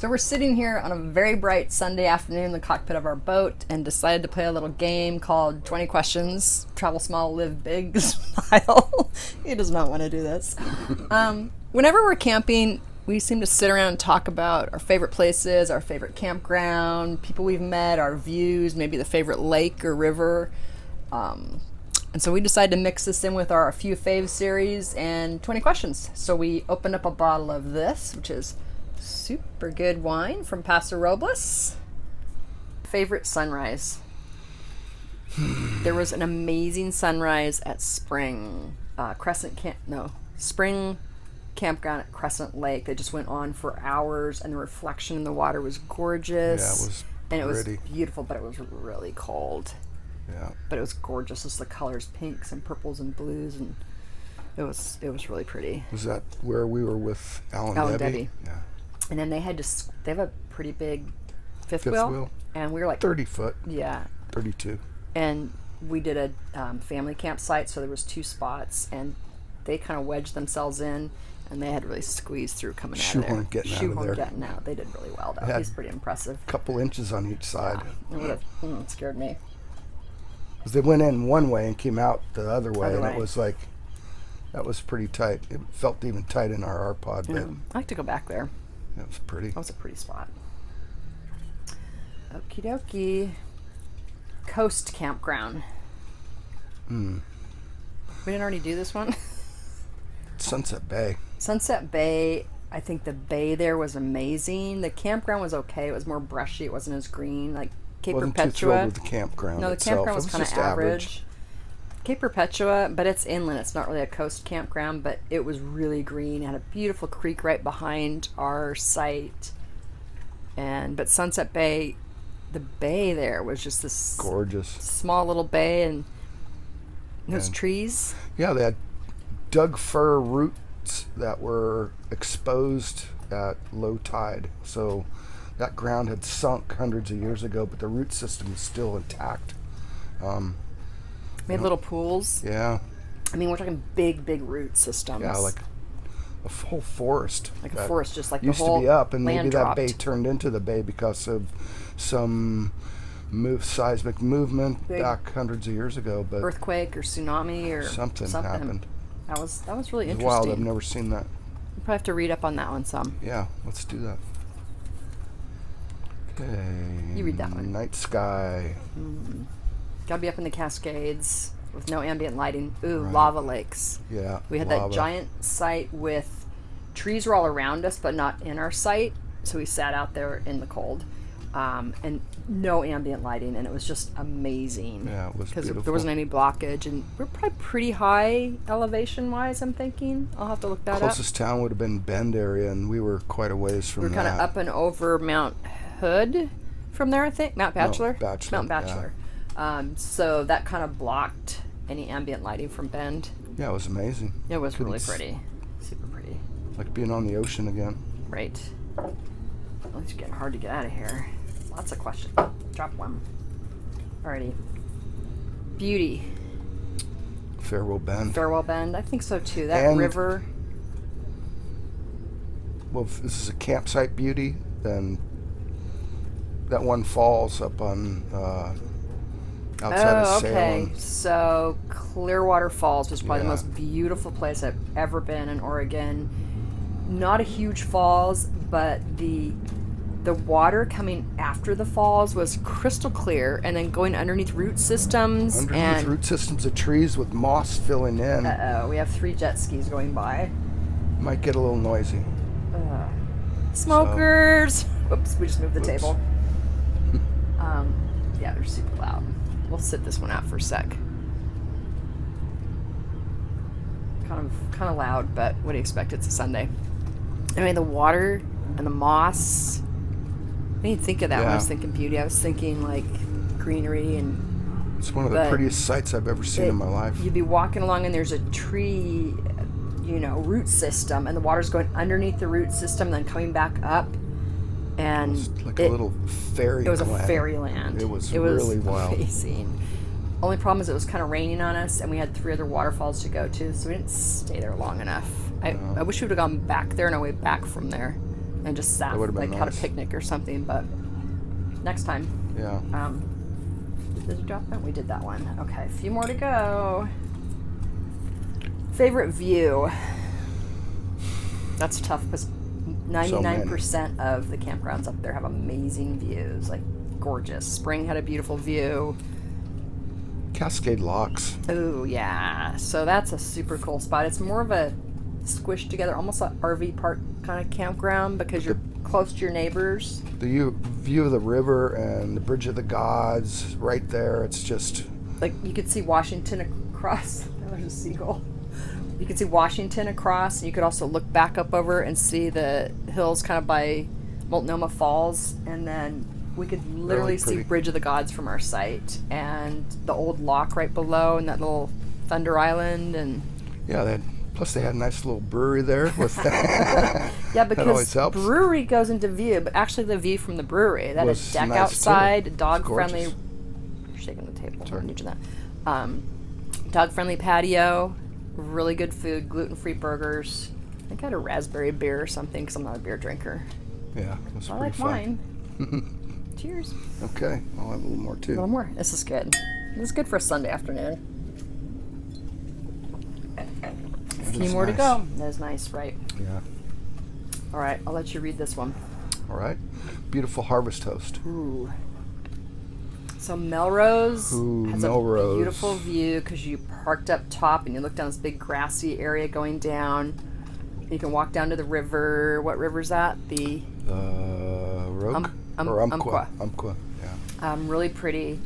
So we're sitting here on a very bright Sunday afternoon in the cockpit of our boat and decided to play a little game called 20 Questions, Travel Small, Live Big style. He does not want to do this. Whenever we're camping, we seem to sit around and talk about our favorite places, our favorite campground, people we've met, our views, maybe the favorite lake or river. And so we decided to mix this in with our Few Faves series and 20 Questions. So we opened up a bottle of this, which is super good wine from Paso Robles. Favorite sunrise. There was an amazing sunrise at Spring Campground at Crescent Lake. They just went on for hours, and the reflection in the water was gorgeous. Yeah, it was and it pretty. was beautiful, but it was really cold. Yeah, but it was gorgeous. Just the colors, pinks and purples and blues, and it was really pretty. Was that where we were with Al and Debbie? Yeah. And then they have a pretty big fifth wheel, and we were like 30 foot. Yeah, 32. And we did a family campsite, so there was 2 spots, and they kind of wedged themselves in, and they had to really squeeze through coming out of there. Shoehorn getting out. They did really well, though. He's pretty impressive. A couple inches on each side. Yeah, it would have scared me. Because they went in one way and came out the other way, and it was like, that was pretty tight. It felt even tight in our pod. Yeah. I like to go back there. That was pretty. That was a pretty spot. Okie dokie. Coast Campground. We didn't already do this one? Sunset Bay. Sunset Bay. I think the bay there was amazing. The campground was okay. It was more brushy. It wasn't as green. Like Cape Wasn't Perpetua. too thrilled with the campground. No, the itself. campground was kind of just average. Cape Perpetua, but it's inland. It's not really a coast campground, but it was really green. It had a beautiful creek right behind our site. But Sunset Bay, the bay there was just this gorgeous small little bay, and those trees. Yeah, they had Doug fir roots that were exposed at low tide. So that ground had sunk hundreds of years ago, but the root system is still intact. Made little pools. Yeah. I mean, we're talking big root systems. Yeah, like a whole forest. Like a forest, just like used the whole to be up, and maybe dropped. that bay turned into the bay because of some seismic movement back hundreds of years ago. But earthquake or tsunami or something happened. That was really interesting. Wild. I've never seen that. We'll probably have to read up on that one some. Yeah, let's do that. Okay. You read that one. Night sky. Gotta be up in the Cascades with no ambient lighting. Ooh, Right. lava lakes. Yeah. We had that giant site with trees were all around us, but not in our site. So we sat out there in the cold, and no ambient lighting, and it was just amazing. Yeah, it was because beautiful. there wasn't any blockage, and we're probably pretty high elevation-wise. I'm thinking I'll have to look that up. Closest town would have been Bend area, and we were quite a ways from We're kind of that. up and over Mount Hood from there, I think. Mount Bachelor? Mount Bachelor. So that kind of blocked any ambient lighting from Bend. Yeah, it was amazing. It was really pretty. Super pretty. Like being on the ocean again. Right. Well, it's getting hard to get out of here. Lots of questions. Drop one. Alrighty. Beauty. Farewell Bend. Farewell Bend. I think so too. That And- river. Well, if this is a campsite beauty, then that one falls up on outside of Salem. So Clearwater Falls was probably the Yeah. most beautiful place I've ever been in Oregon. Not a huge falls, but the water coming after the falls was crystal clear, and then going underneath root systems. Underneath root systems of trees with moss filling in. We have 3 jet skis going by. Might get a little noisy. Smokers! Oops, we just moved the table. Yeah, they're super loud. We'll sit this one out for a sec. Kind of loud, but what do you expect? It's a Sunday. I mean, the water and the moss. I didn't think of that when I was thinking beauty. I was thinking like greenery, and it's one of the prettiest sights I've ever seen in my life. You'd be walking along, and there's a tree, root system, and the water's going underneath the root system, and then coming back up. And it was like a little fairy. It was a fairyland. It was really wild. Amazing. Only problem is it was kind of raining on us, and we had 3 other waterfalls to go to, so we didn't stay there long enough. I wish we would have gone back there on our way back from there. and just sat, That would've been like had a nice. picnic or something. But next time. Yeah. Did you drop that? We did that one. Okay, a few more to go. Favorite view. That's tough because 99% of the campgrounds up there have amazing views, like gorgeous. Spring had a beautiful view. Cascade Locks. Oh yeah, so that's a super cool spot. It's more of a squished together, almost like RV park kind of campground because you're close to your neighbors. The view of the river and the Bridge of the Gods right there. It's just like you could see Washington across. There's a seagull. You could see Washington across, and you could also look back up over and see the hills kind of by Multnomah Falls, and then we could literally see Bridge of the Gods from our site, and the old lock right below, and that little Thunder Island, and yeah, plus they had a nice little brewery there with yeah, because brewery goes into view, but actually the view from the brewery, that is deck nice outside, dog friendly. You're shaking the table. Sorry. I'm that. Dog friendly patio. Really good food, gluten-free burgers. I think I had a raspberry beer or something because I'm not a beer drinker. Yeah, it was I pretty like fun. wine. Cheers. Okay, I'll have a little more too. A little more. This is good. This is good for a Sunday afternoon. A few more to go. That is nice, right? Yeah. All right, I'll let you read this one. All right. Beautiful harvest toast. Ooh. So Melrose has a beautiful view because you parked up top and you look down this big grassy area going down. You can walk down to the river. What river's that? The Rogue? Or Umpqua. Umpqua, yeah. Really pretty.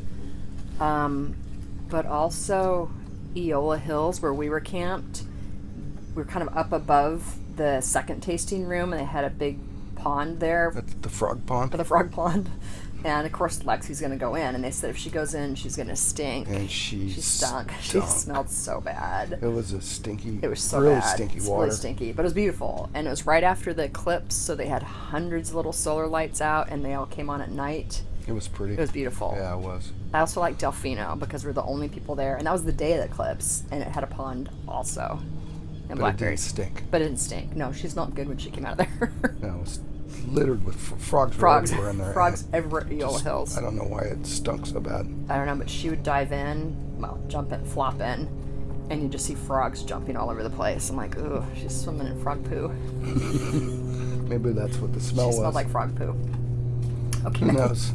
But also Eola Hills where we were camped. We were kind of up above the second tasting room and they had a big pond there. That's the frog pond? The frog pond. And of course Lexi's going to go in, and they said if she goes in, she's going to stink. And she stunk. She smelled so bad. It was a stinky, it was so really bad. stinky it's water. Really stinky, but it was beautiful. And it was right after the eclipse, so they had hundreds of little solar lights out, and they all came on at night. It was pretty. It was beautiful. Yeah, it was. I also like Delfino because we're the only people there, and that was the day of the eclipse, and it had a pond also. And blackberries. It didn't stink. But it didn't stink. No, she smelled good when she came out of there. No, it was littered with frogs. Everywhere in there. Frogs everywhere at Eola Hills. I don't know why it stunk so bad. I don't know, but she would dive in, jump in, flop in, and you just see frogs jumping all over the place. I'm like, ooh, she's swimming in frog poo. Maybe that's what the smell was. She smelled like frog poo. Okay. Who knows?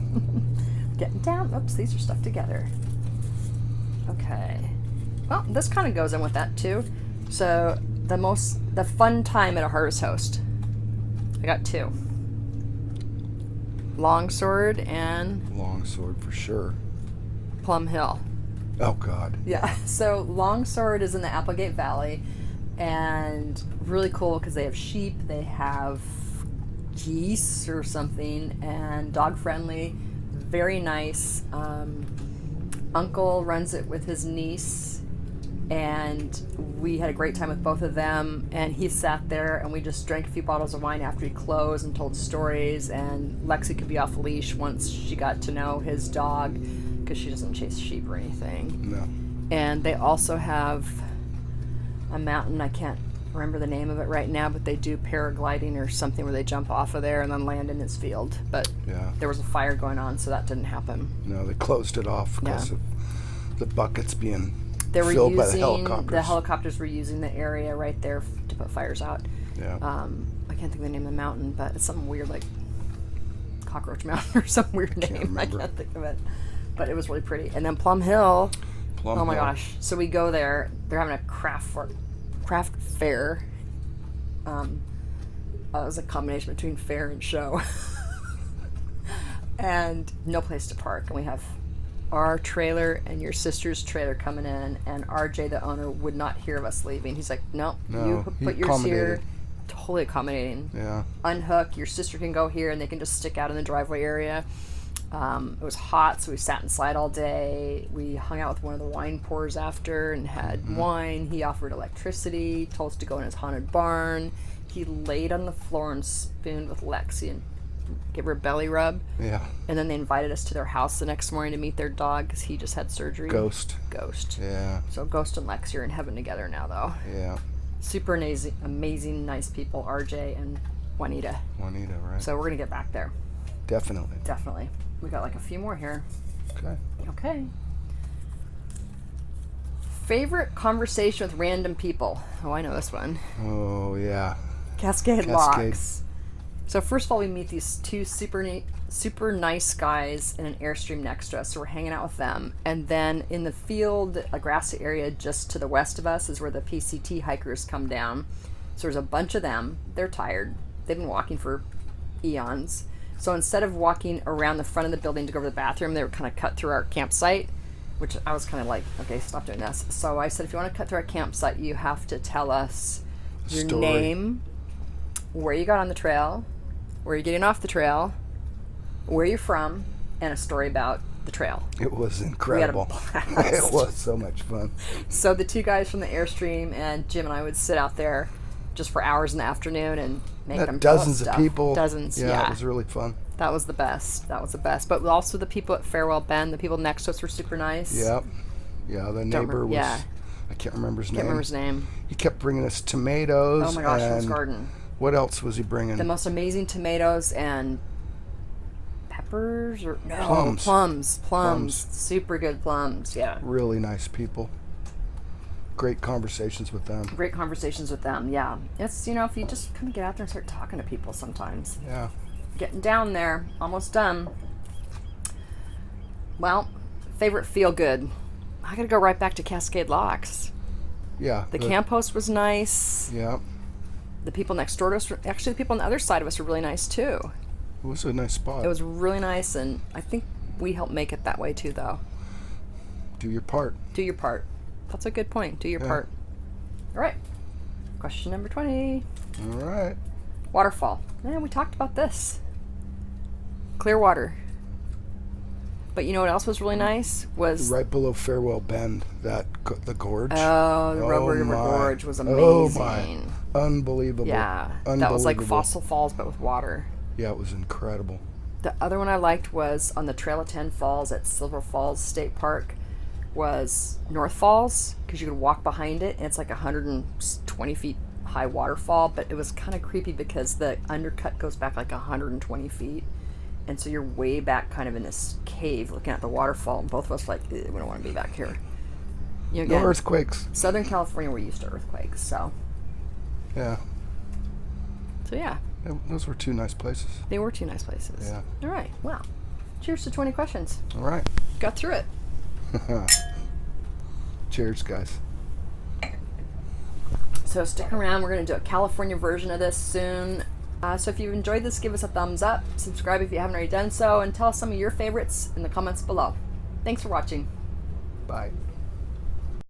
Getting down. Oops, these are stuck together. Okay. Well, this kind of goes in with that too. So the fun time at a harvest host. I got two. Longsword and Longsword for sure. Plum Hill. Oh God. Yeah. So Longsword is in the Applegate Valley, and really cool because they have sheep, they have geese or something, and dog friendly, very nice. Uncle runs it with his niece, and we had a great time with both of them, and he sat there and we just drank a few bottles of wine after he closed and told stories, and Lexi could be off leash once she got to know his dog because she doesn't chase sheep or anything. No. And they also have a mountain, I can't remember the name of it right now, but they do paragliding or something where they jump off of there and then land in his field, but yeah, there was a fire going on, so that didn't happen. No, they closed it off because of the buckets being filled using, by the helicopters. The helicopters were using the area right there to put fires out. Yeah. I can't think of the name of the mountain, but it's something weird like Cockroach Mountain or some weird name. I can't think of it. But it was really pretty. And then Plum Hill. Oh my gosh. So we go there. They're having a craft fair. It was a combination between fair and show. And no place to park. And we have our trailer and your sister's trailer coming in, and RJ, the owner, would not hear of us leaving. He's like, no, you put yours here. Totally accommodating. Yeah. Unhook. Your sister can go here, and they can just stick out in the driveway area. It was hot, so we sat inside all day. We hung out with one of the wine pourers after and had wine. He offered electricity, told us to go in his haunted barn. He laid on the floor and spooned with Lexi and give her a belly rub. Yeah. And then they invited us to their house the next morning to meet their dog because he just had surgery. Ghost. Yeah. So Ghost and Lexi are in heaven together now, though. Yeah. Super amazing, nice people, RJ and Juanita. Juanita, right? So we're going to get back there. Definitely. Definitely. We got like a few more here. Okay. Okay. Favorite conversation with random people. Oh, I know this one. Oh, yeah. Cascade Cascade. Locks. So first of all, we meet these two super nice guys in an Airstream next to us. So we're hanging out with them. And then in the field, a grassy area just to the west of us is where the PCT hikers come down. So there's a bunch of them. They're tired. They've been walking for eons. So instead of walking around the front of the building to go to the bathroom, they were kind of cut through our campsite, which I was kind of like, okay, stop doing this. So I said, if you want to cut through our campsite, you have to tell us your name, where you got on the trail, where you're getting off the trail, where you're from, and a story about the trail. It was incredible. It was so much fun. So the two guys from the Airstream and Jim and I would sit out there just for hours in the afternoon and make them dozens of stuff. people. Dozens, yeah. It was really fun. That was the best. That was the best. But also the people at Farewell Bend, the people next to us were super nice. Yep. Yeah, the neighbor was... Yeah. I can't remember his name. Can't remember his name. He kept bringing us tomatoes. Oh my gosh, from his and garden. What else was he bringing? The most amazing tomatoes and peppers or no plums. Super good plums. Yeah. Really nice people. Great conversations with them. Great conversations with them. Yeah. It's, if you just kind of get out there and start talking to people sometimes. Yeah. Getting down there, almost done. Well, favorite feel good. I gotta go right back to Cascade Locks. Yeah. The camp host was nice. Yeah. The people next door to us, actually the people on the other side of us were really nice too. It was a nice spot. It was really nice, and I think we helped make it that way too, though. Do your part. Do your part. That's a good point. Do your part. All right. Question number 20. All right. Waterfall. Yeah, we talked about this. Clear water. But you know what else was really nice? Was right below Farewell Bend, the gorge. Oh, the Red River Gorge was amazing. Oh my. Unbelievable. Yeah. Unbelievable. That was like Fossil Falls, but with water. Yeah, it was incredible. The other one I liked was on the Trail of 10 Falls at Silver Falls State Park was North Falls, because you could walk behind it, and it's like 120 feet high waterfall, but it was kind of creepy because the undercut goes back like 120 feet. And so you're way back kind of in this cave looking at the waterfall, and both of us were like, we don't want to be back here. No earthquakes. Southern California, we're used to earthquakes, so. Yeah. So yeah. Those were two nice places. They were two nice places. Yeah. All right. Wow. Cheers to 20 questions. All right. Got through it. Cheers, guys. So stick around. We're going to do a California version of this soon. So if you've enjoyed this, give us a thumbs up. Subscribe if you haven't already done so. And tell us some of your favorites in the comments below. Thanks for watching. Bye.